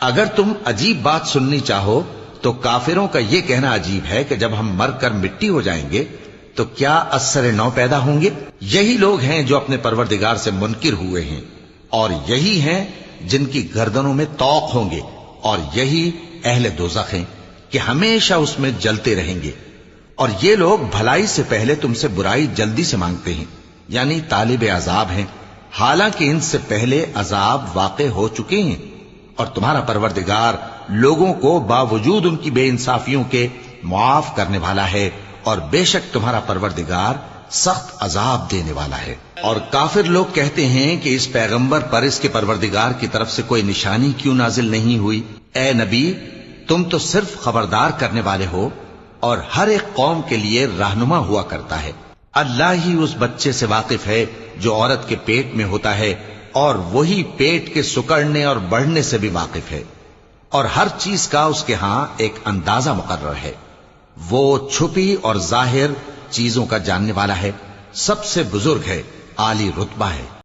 اگر تم عجیب بات سننی چاہو تو کافروں کا یہ کہنا عجیب ہے کہ جب ہم مر کر مٹی ہو جائیں گے تو کیا اثر نو پیدا ہوں گے؟ یہی لوگ ہیں جو اپنے پروردگار سے منکر ہوئے ہیں، اور یہی ہیں جن کی گردنوں میں طوق ہوں گے، اور یہی اہل دوزخ ہیں کہ ہمیشہ اس میں جلتے رہیں گے۔ اور یہ لوگ بھلائی سے پہلے تم سے برائی جلدی سے مانگتے ہیں، یعنی طالب عذاب ہیں، حالانکہ ان سے پہلے عذاب واقع ہو چکے ہیں، اور تمہارا پروردگار لوگوں کو باوجود ان کی بے انصافیوں کے معاف کرنے والا ہے، اور بے شک تمہارا پروردگار سخت عذاب دینے والا ہے۔ اور کافر لوگ کہتے ہیں کہ اس پیغمبر پر اس کے پروردگار کی طرف سے کوئی نشانی کیوں نازل نہیں ہوئی؟ اے نبی، تم تو صرف خبردار کرنے والے ہو اور ہر ایک قوم کے لیے رہنما ہوا کرتا ہے۔ اللہ ہی اس بچے سے واقف ہے جو عورت کے پیٹ میں ہوتا ہے، اور وہی پیٹ کے سکڑنے اور بڑھنے سے بھی واقف ہے، اور ہر چیز کا اس کے ہاں ایک اندازہ مقرر ہے۔ وہ چھپی اور ظاہر چیزوں کا جاننے والا ہے، سب سے بزرگ ہے، عالی رتبہ ہے۔